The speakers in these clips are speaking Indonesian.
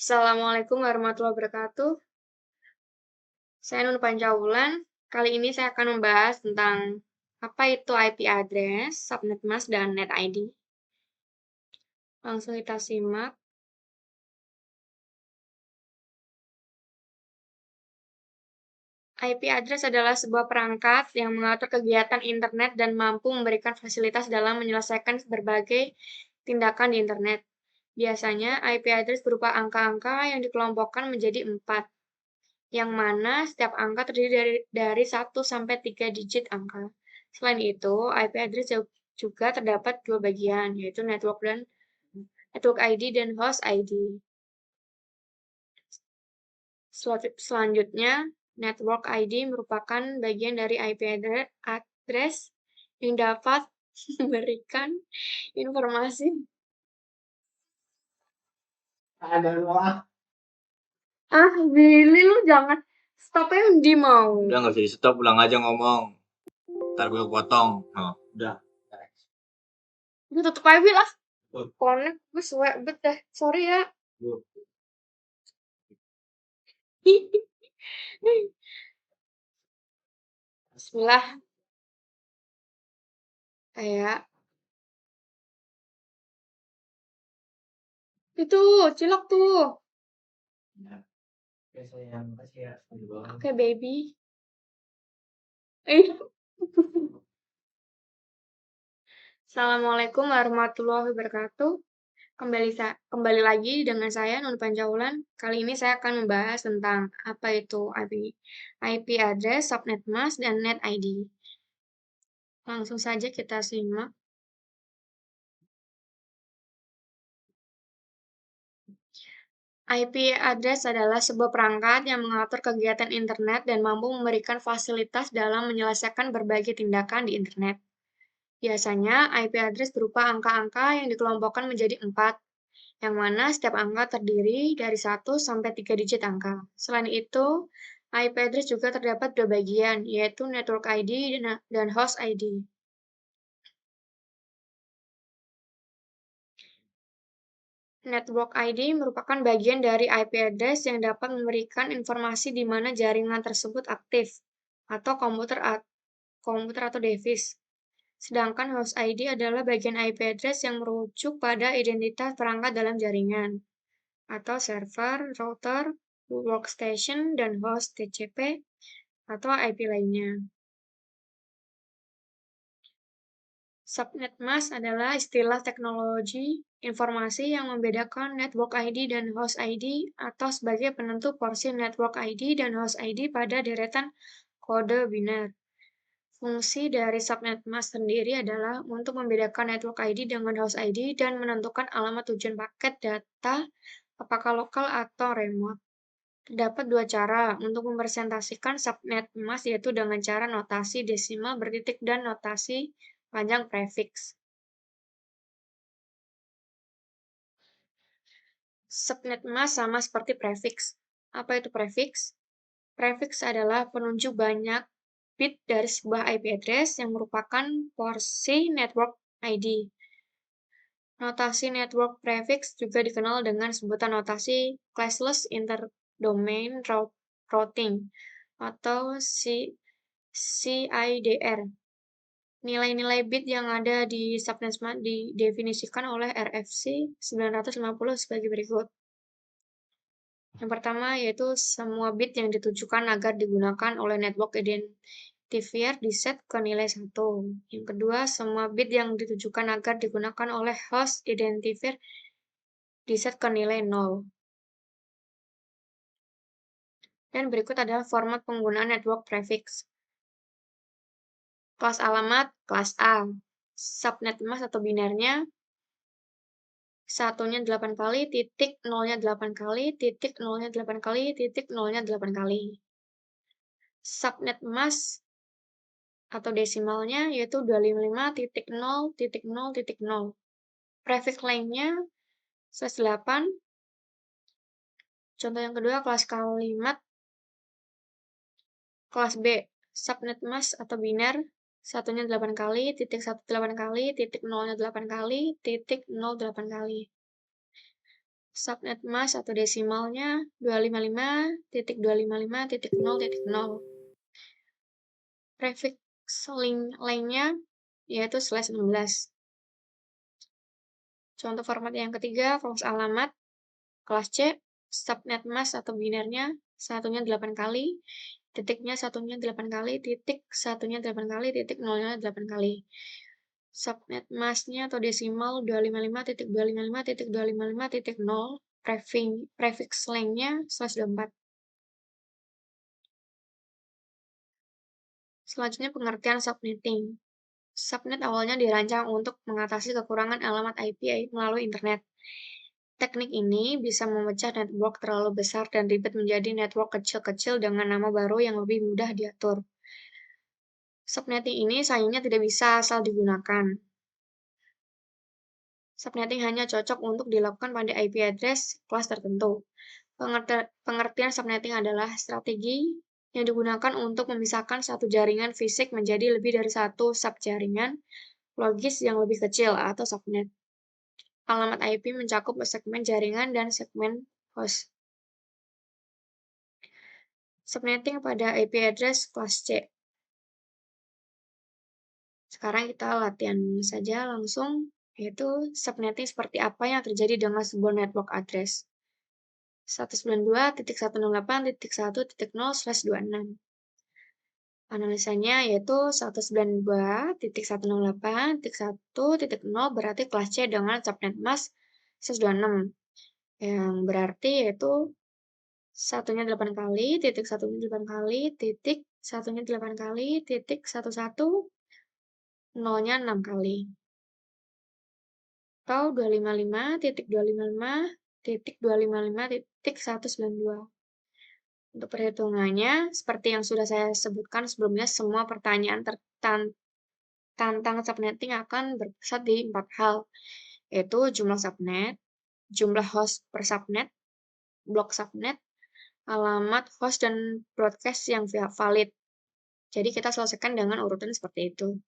Assalamualaikum warahmatullahi wabarakatuh. Saya Nur Pancawulan. Kali ini saya akan membahas tentang apa itu IP address, subnet mask, dan net ID. Langsung kita simak. IP address adalah sebuah perangkat yang mengatur kegiatan internet dan mampu memberikan fasilitas dalam menyelesaikan berbagai tindakan di internet. Biasanya, IP address berupa angka-angka yang dikelompokkan menjadi 4, yang mana setiap angka terdiri dari 1 sampai 3 digit angka. Selain itu, IP address juga terdapat dua bagian, yaitu network ID dan host ID. Selanjutnya, network ID merupakan bagian dari IP address yang dapat memberikan informasi. Billy, lu jangan stop aja di mau. Udah nggak bisa di stop, ulang aja ngomong. Ntar gue potong. Oh, udah. Gue tutup aja Bil lah. Connect, gue suwe bet deh. Sorry ya. Bismillah. Kayak itu cilok tuh. Oke, baby. Assalamualaikum warahmatullahi wabarakatuh. Kembali lagi dengan saya Nur Pancawulan. Kali ini saya akan membahas tentang apa itu IP address, subnet mask, dan net ID. Langsung saja kita simak. IP address adalah sebuah perangkat yang mengatur kegiatan internet dan mampu memberikan fasilitas dalam menyelesaikan berbagai tindakan di internet. Biasanya, IP address berupa angka-angka yang dikelompokkan menjadi 4, yang mana setiap angka terdiri dari 1 sampai 3 digit angka. Selain itu, IP address juga terdapat dua bagian, yaitu network ID dan host ID. Network ID merupakan bagian dari IP address yang dapat memberikan informasi di mana jaringan tersebut aktif, atau komputer atau device. Sedangkan host ID adalah bagian IP address yang merujuk pada identitas perangkat dalam jaringan, atau server, router, workstation, dan host TCP atau IP lainnya. Subnet mask adalah istilah teknologi informasi yang membedakan network ID dan host ID atau sebagai penentu porsi network ID dan host ID pada deretan kode biner. Fungsi dari subnet mask sendiri adalah untuk membedakan network ID dengan host ID dan menentukan alamat tujuan paket data, apakah lokal atau remote. Terdapat dua cara untuk merepresentasikan subnet mask, yaitu dengan cara notasi desimal bertitik dan notasi panjang prefix. Subnet mask sama seperti prefix. Apa itu prefix? Prefix adalah penunjuk banyak bit dari sebuah IP address yang merupakan porsi network ID. Notasi network prefix juga dikenal dengan sebutan notasi classless interdomain routing atau CIDR. Nilai-nilai bit yang ada di subnet mask didefinisikan oleh RFC 950 sebagai berikut. Yang pertama yaitu semua bit yang ditujukan agar digunakan oleh network identifier diset ke nilai 1. Yang kedua, semua bit yang ditujukan agar digunakan oleh host identifier diset ke nilai 0. Dan berikut adalah format penggunaan network prefix. Kelas alamat, kelas A. Subnet mask atau binernya, satunya 8 kali, titik nolnya 8 kali, titik nolnya 8 kali, titik nolnya 8 kali. Subnet mask atau desimalnya yaitu 255.0.0.0. Prefix lainnya /8. Contoh yang kedua, kelas kalimat. Kelas B, subnet mask atau biner, satunya 8 kali, titik 1 8 kali, titik nolnya 8 kali, titik 0 8 kali. subnet mask atau desimalnya 255.255.0.0. Prefix lainnya yaitu /16. Contoh format yang ketiga, kelas alamat, kelas C, subnet mask atau binernya satunya 8 kali, titiknya satunya 8 kali, titik satunya 8 kali, titik nolnya 8 kali. Subnet masknya atau desimal 255.255.255.0, prefix lainnya /24. Selanjutnya pengertian subnetting. Subnet awalnya dirancang untuk mengatasi kekurangan alamat IP melalui internet. Teknik ini bisa memecah network terlalu besar dan ribet menjadi network kecil-kecil dengan nama baru yang lebih mudah diatur. Subnetting ini sayangnya tidak bisa asal digunakan. Subnetting hanya cocok untuk dilakukan pada IP address kelas tertentu. Pengertian subnetting adalah strategi yang digunakan untuk memisahkan satu jaringan fisik menjadi lebih dari satu subjaringan logis yang lebih kecil atau subnet. Alamat IP mencakup segmen jaringan dan segmen host. Subnetting pada IP address kelas C. Sekarang kita latihan saja langsung, yaitu subnetting seperti apa yang terjadi dengan sebuah network address. 192.168.1.0/26. Analisanya yaitu 192.168.1.0 berarti kelas C dengan subnet mask 126. Yang berarti yaitu satunya 8 kali, titik satunya 8 kali, titik satunya 8 kali, titik 11, nolnya 6 kali. Atau 255.255.192. Untuk perhitungannya, seperti yang sudah saya sebutkan sebelumnya, semua pertanyaan tentang subnetting akan berpusat di 4 hal, yaitu jumlah subnet, jumlah host per subnet, blok subnet, alamat host, dan broadcast yang valid. Jadi kita selesaikan dengan urutan seperti itu.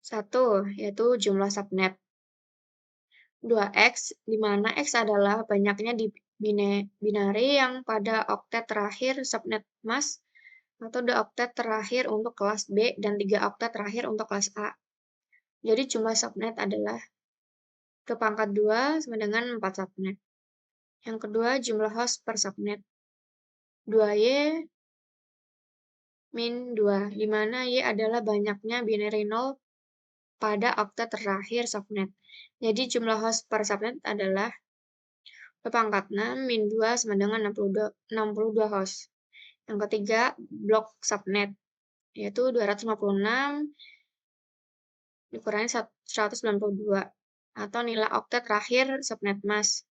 1, yaitu jumlah subnet. 2x, di mana x adalah banyaknya di binary yang pada oktet terakhir subnet mask atau 2 oktet terakhir untuk kelas B dan 3 oktet terakhir untuk kelas A. Jadi jumlah subnet adalah 2 sama dengan 4 subnet. Yang kedua, jumlah host per subnet. 2y min 2, di mana y adalah banyaknya binary 0 pada oktet terakhir subnet. Jadi jumlah host per subnet adalah 2 min 2 sama dengan 62 host. Yang ketiga, blok subnet, yaitu 256 dikurangi 192, atau nilai oktet terakhir subnet mask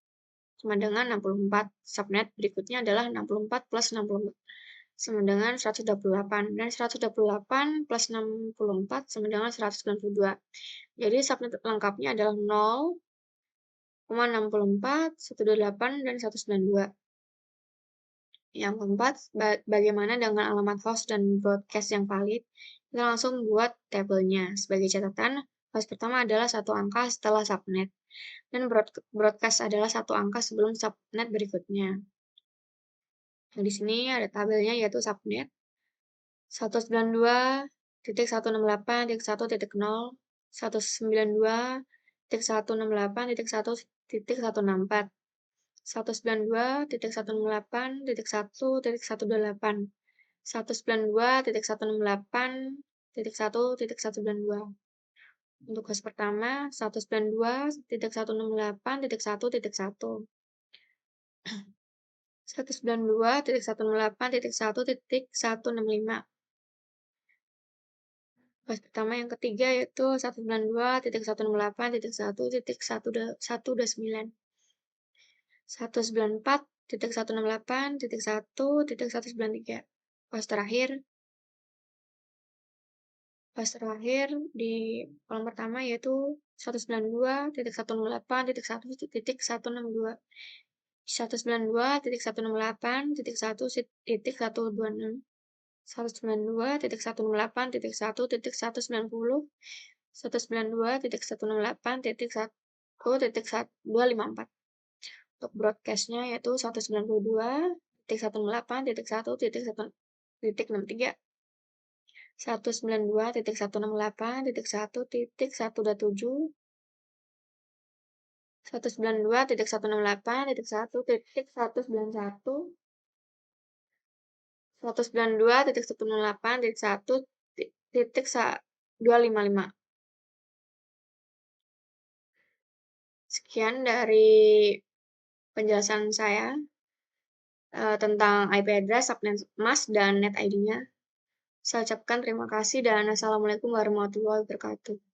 sama dengan 64. Subnet berikutnya adalah 64 plus 64 sama dengan 128, dan 128 plus 64 sama dengan 192. Jadi subnet lengkapnya adalah 0,64, 128, dan 192. Yang keempat, bagaimana dengan alamat host dan broadcast yang valid? Kita langsung buat tabelnya. Sebagai catatan, host pertama adalah 1 angka setelah subnet, dan broadcast adalah 1 angka sebelum subnet berikutnya. Nah, di sini ada tabelnya yaitu subnet 192.168.1.0, 192.168.1.164, 192.168.1.128, 192.168.1.192. Untuk host pertama 192.168.1.1, 192.168.1.165. Host pertama yang ketiga yaitu 192.168.1.129. 194.168.1.193. Host terakhir di kolom pertama yaitu 192.168.1.162. 192.168.1.126, 192.168.1.190, 192.168.1.192, 19254. Untuk broadcast-nya yaitu 192.168.1.1.63, 192.168.1.1.7, 192.168.1.191, 192.168.1.255. Sekian dari penjelasan saya tentang IP address, subnet mask, dan net ID-nya. Saya ucapkan terima kasih dan assalamualaikum warahmatullahi wabarakatuh.